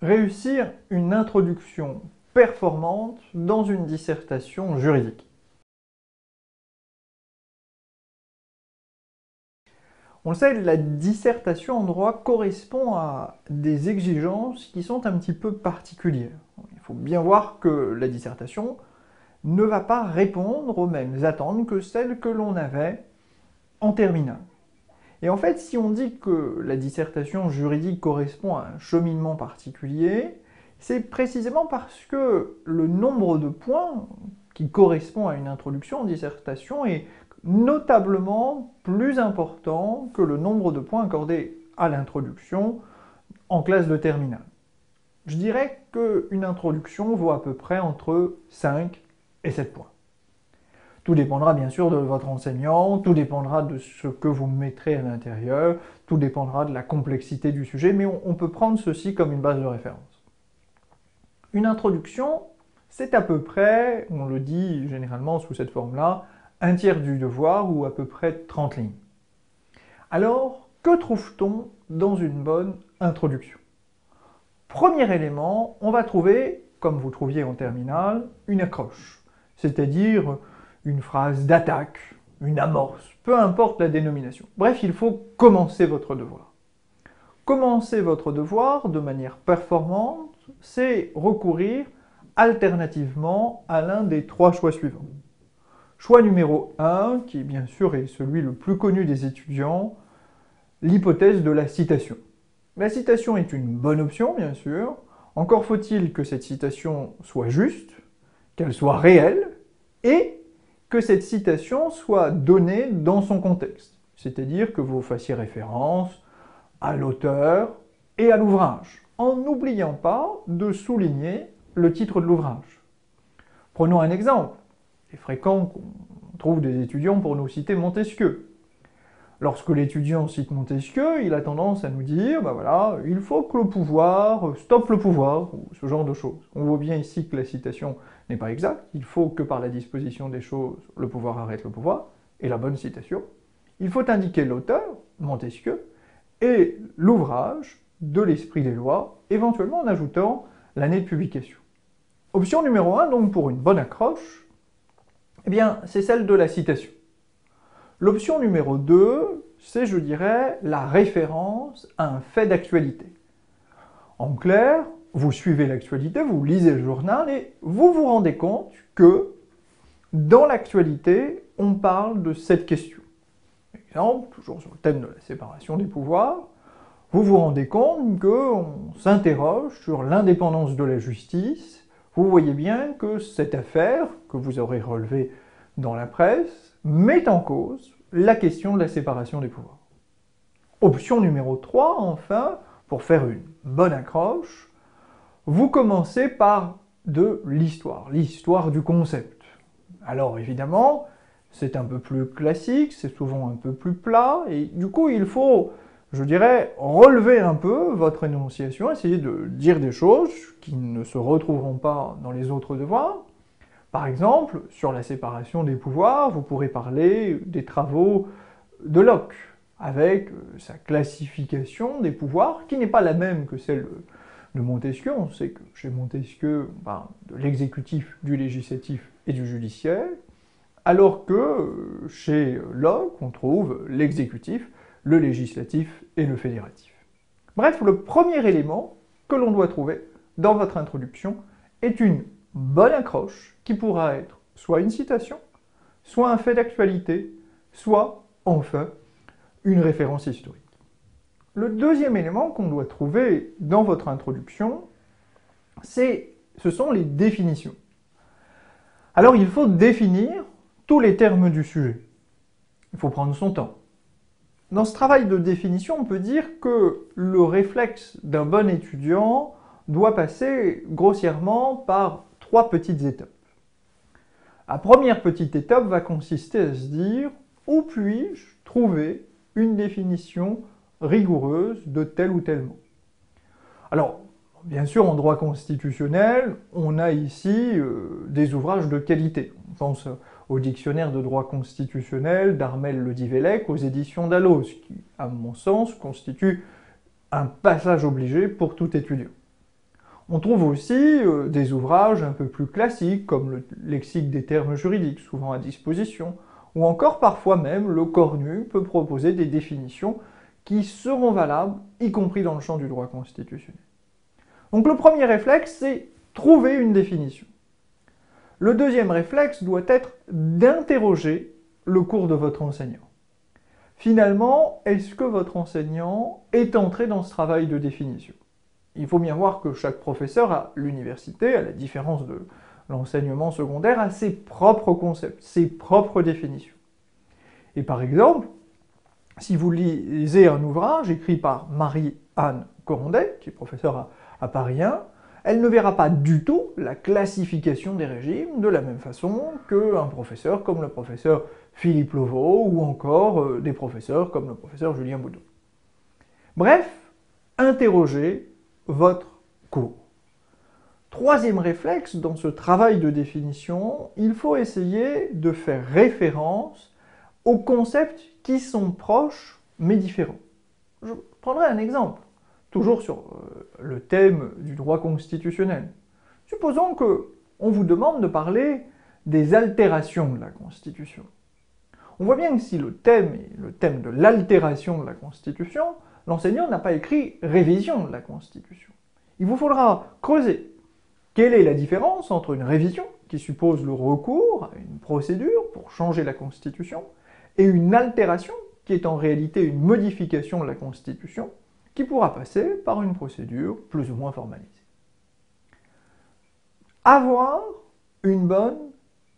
Réussir une introduction performante dans une dissertation juridique. On le sait, la dissertation en droit correspond à des exigences qui sont un petit peu particulières. Il faut bien voir que la dissertation ne va pas répondre aux mêmes attentes que celles que l'on avait en terminale. Et en fait, si on dit que la dissertation juridique correspond à un cheminement particulier, c'est précisément parce que le nombre de points qui correspond à une introduction en dissertation est notablement plus important que le nombre de points accordés à l'introduction en classe de terminale. Je dirais qu'une introduction vaut à peu près entre 5 et 7 points. Tout dépendra bien sûr de votre enseignant, tout dépendra de ce que vous mettrez à l'intérieur, tout dépendra de la complexité du sujet, mais on peut prendre ceci comme une base de référence. Une introduction, c'est à peu près, on le dit généralement sous cette forme-là, un tiers du devoir ou à peu près 30 lignes. Alors, que trouve-t-on dans une bonne introduction? Premier élément, on va trouver, comme vous trouviez en terminale, une accroche, c'est-à-dire une phrase d'attaque, une amorce, peu importe la dénomination. Bref, il faut commencer votre devoir. Commencer votre devoir de manière performante, c'est recourir alternativement à l'un des trois choix suivants. Choix numéro 1, qui bien sûr est celui le plus connu des étudiants, l'hypothèse de la citation. La citation est une bonne option, bien sûr. Encore faut-il que cette citation soit juste, qu'elle soit réelle, et que cette citation soit donnée dans son contexte. C'est-à-dire que vous fassiez référence à l'auteur et à l'ouvrage, en n'oubliant pas de souligner le titre de l'ouvrage. Prenons un exemple. Il est fréquent qu'on trouve des étudiants pour nous citer Montesquieu. Lorsque l'étudiant cite Montesquieu, il a tendance à nous dire, ben voilà, il faut que le pouvoir stoppe le pouvoir, ou ce genre de choses. On voit bien ici que la citation n'est pas exacte, il faut que par la disposition des choses, le pouvoir arrête le pouvoir, et la bonne citation. Il faut indiquer l'auteur, Montesquieu, et l'ouvrage de l'esprit des lois, éventuellement en ajoutant l'année de publication. Option numéro 1, donc pour une bonne accroche, eh bien, c'est celle de la citation. L'option numéro 2, c'est, je dirais, la référence à un fait d'actualité. En clair, vous suivez l'actualité, vous lisez le journal et vous vous rendez compte que dans l'actualité, on parle de cette question. Par exemple, toujours sur le thème de la séparation des pouvoirs, vous vous rendez compte qu'on s'interroge sur l'indépendance de la justice. Vous voyez bien que cette affaire, que vous aurez relevée dans la presse, met en cause la question de la séparation des pouvoirs. Option numéro 3, enfin, pour faire une bonne accroche, vous commencez par de l'histoire du concept. Alors évidemment, c'est un peu plus classique, c'est souvent un peu plus plat, et du coup il faut, je dirais, relever un peu votre énonciation, essayer de dire des choses qui ne se retrouveront pas dans les autres devoirs. Par exemple, sur la séparation des pouvoirs, vous pourrez parler des travaux de Locke, avec sa classification des pouvoirs, qui n'est pas la même que celle de Montesquieu. On sait que chez Montesquieu, on parle de l'exécutif, du législatif et du judiciaire, alors que chez Locke, on trouve l'exécutif, le législatif et le fédératif. Bref, le premier élément que l'on doit trouver dans votre introduction est une bonne accroche qui pourra être soit une citation, soit un fait d'actualité, soit, enfin, une référence historique. Le deuxième élément qu'on doit trouver dans votre introduction, ce sont les définitions. Alors il faut définir tous les termes du sujet. Il faut prendre son temps. Dans ce travail de définition, on peut dire que le réflexe d'un bon étudiant doit passer grossièrement par 3 petites étapes. La première petite étape va consister à se dire « Où puis-je trouver une définition rigoureuse de tel ou tel mot ?» Alors, bien sûr, en droit constitutionnel, on a ici des ouvrages de qualité. On pense au dictionnaire de droit constitutionnel d'Armel Le Divellec aux éditions Dalloz, qui, à mon sens, constitue un passage obligé pour tout étudiant. On trouve aussi des ouvrages un peu plus classiques, comme le lexique des termes juridiques, souvent à disposition, ou encore parfois même le Cornu peut proposer des définitions qui seront valables, y compris dans le champ du droit constitutionnel. Donc le premier réflexe, c'est trouver une définition. Le deuxième réflexe doit être d'interroger le cours de votre enseignant. Finalement, est-ce que votre enseignant est entré dans ce travail de définition? Il faut bien voir que chaque professeur à l'université, à la différence de l'enseignement secondaire, a ses propres concepts, ses propres définitions. Et par exemple, si vous lisez un ouvrage écrit par Marie-Anne Corondet, qui est professeure à Paris 1, elle ne verra pas du tout la classification des régimes de la même façon qu'un professeur comme le professeur Philippe Loveau ou encore des professeurs comme le professeur Julien Boudon. Bref, interrogez votre cours. Troisième réflexe, dans ce travail de définition, il faut essayer de faire référence aux concepts qui sont proches mais différents. Je prendrai un exemple, toujours sur le thème du droit constitutionnel. Supposons qu'on vous demande de parler des altérations de la Constitution. On voit bien que si le thème est le thème de l'altération de la Constitution, l'enseignant n'a pas écrit révision de la Constitution. Il vous faudra creuser. Quelle est la différence entre une révision, qui suppose le recours à une procédure pour changer la Constitution, et une altération, qui est en réalité une modification de la Constitution, qui pourra passer par une procédure plus ou moins formalisée. Avoir une bonne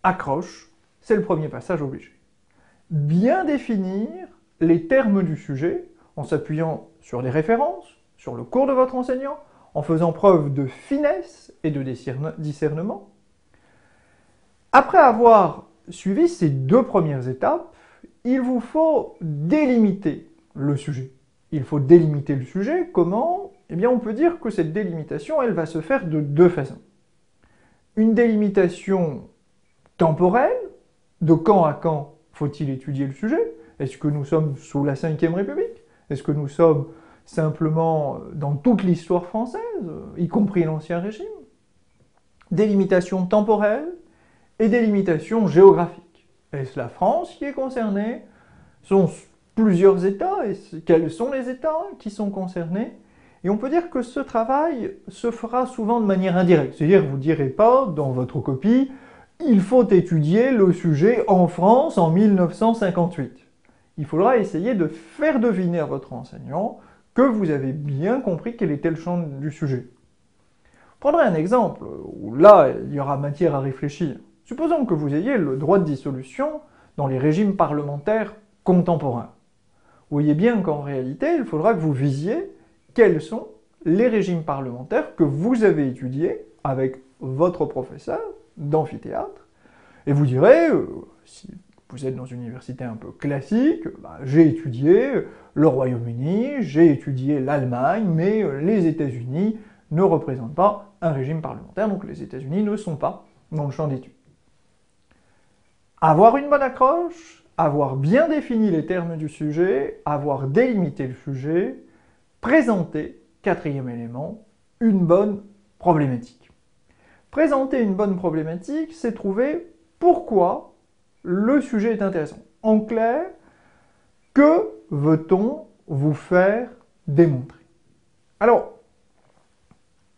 accroche, c'est le premier passage obligé. Bien définir les termes du sujet en s'appuyant sur les références, sur le cours de votre enseignant, en faisant preuve de finesse et de discernement. Après avoir suivi ces deux premières étapes, il vous faut délimiter le sujet. Il faut délimiter le sujet, comment? Eh bien, on peut dire que cette délimitation, elle va se faire de deux façons. Une délimitation temporelle, de quand à quand faut-il étudier le sujet? Est-ce que nous sommes sous la Ve République? Est-ce que nous sommes simplement dans toute l'histoire française, y compris l'Ancien Régime? Délimitation temporelle et délimitation géographique. Est-ce la France qui est concernée? Sont plusieurs États? Et quels sont les États qui sont concernés? Et on peut dire que ce travail se fera souvent de manière indirecte. C'est-à-dire, vous ne direz pas dans votre copie « Il faut étudier le sujet en France en 1958 ». Il faudra essayer de faire deviner à votre enseignant que vous avez bien compris quel était le champ du sujet. Je prendrai un exemple où là, il y aura matière à réfléchir. Supposons que vous ayez le droit de dissolution dans les régimes parlementaires contemporains. Vous voyez bien qu'en réalité, il faudra que vous visiez quels sont les régimes parlementaires que vous avez étudiés avec votre professeur d'amphithéâtre. Et vous direz, si vous êtes dans une université un peu classique, j'ai étudié le Royaume-Uni, j'ai étudié l'Allemagne, mais les États-Unis ne représentent pas un régime parlementaire, donc les États-Unis ne sont pas dans le champ d'études. Avoir une bonne accroche, avoir bien défini les termes du sujet, avoir délimité le sujet, présenter, quatrième élément, une bonne problématique. Présenter une bonne problématique, c'est trouver pourquoi le sujet est intéressant. En clair, que veut-on vous faire démontrer? Alors,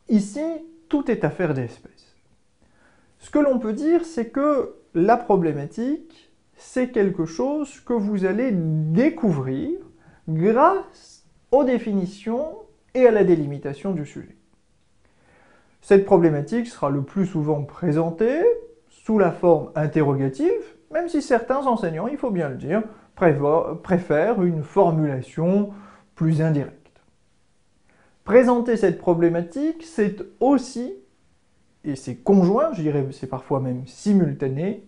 ici, tout est affaire d'espèce. Ce que l'on peut dire, c'est que la problématique, c'est quelque chose que vous allez découvrir grâce aux définitions et à la délimitation du sujet. Cette problématique sera le plus souvent présentée sous la forme interrogative, même si certains enseignants, il faut bien le dire, préfèrent une formulation plus indirecte. Présenter cette problématique, c'est aussi, et c'est conjoint, je dirais c'est parfois même simultané,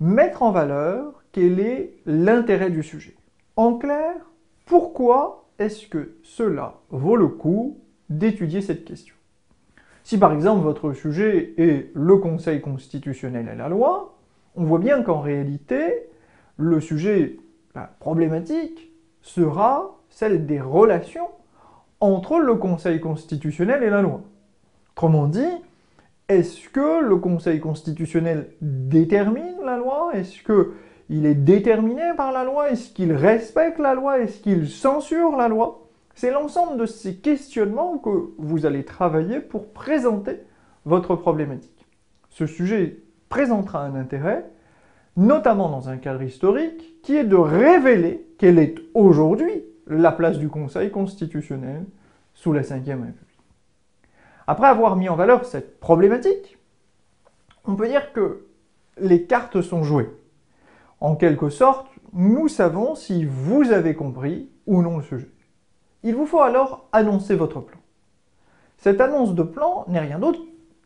mettre en valeur quel est l'intérêt du sujet. En clair, pourquoi est-ce que cela vaut le coup d'étudier cette question? Si par exemple votre sujet est le Conseil constitutionnel et la loi, on voit bien qu'en réalité, le sujet, la problématique, sera celle des relations entre le Conseil constitutionnel et la loi. Autrement dit, est-ce que le Conseil constitutionnel détermine la loi? Est-ce qu'il est déterminé par la loi? Est-ce qu'il respecte la loi? Est-ce qu'il censure la loi? C'est l'ensemble de ces questionnements que vous allez travailler pour présenter votre problématique. Ce sujet présentera un intérêt, notamment dans un cadre historique, qui est de révéler quelle est aujourd'hui la place du Conseil constitutionnel sous la Ve République. Après avoir mis en valeur cette problématique, on peut dire que les cartes sont jouées. En quelque sorte, nous savons si vous avez compris ou non le sujet. Il vous faut alors annoncer votre plan. Cette annonce de plan n'est rien d'autre,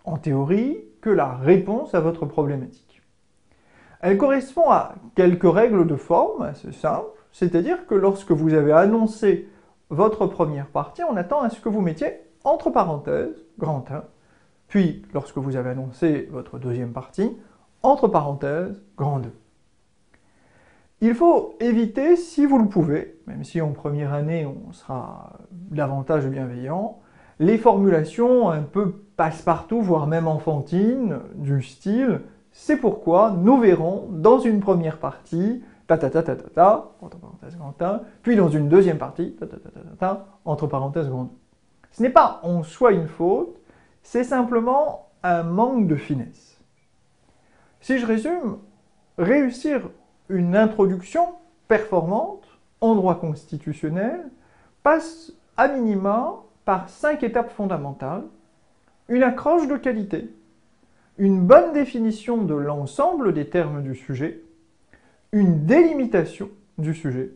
en théorie, que la réponse à votre problématique. Elle correspond à quelques règles de forme assez simples, c'est-à-dire que lorsque vous avez annoncé votre première partie, on attend à ce que vous mettiez entre parenthèses, grand 1, puis lorsque vous avez annoncé votre deuxième partie, entre parenthèses, grand 2. Il faut éviter, si vous le pouvez, même si en première année on sera davantage bienveillant, les formulations un peu passe-partout, voire même enfantines, du style « c'est pourquoi nous verrons dans une première partie, entre parenthèses grand 1, puis dans une deuxième partie, entre parenthèses grand 2 ». Ce n'est pas en soi une faute, c'est simplement un manque de finesse. Si je résume, réussir une introduction performante en droit constitutionnel passe à minima par 5 étapes fondamentales: une accroche de qualité, une bonne définition de l'ensemble des termes du sujet, une délimitation du sujet,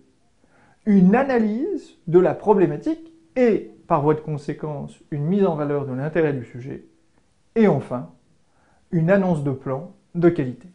une analyse de la problématique et, par voie de conséquence, une mise en valeur de l'intérêt du sujet, et enfin, une annonce de plan de qualité.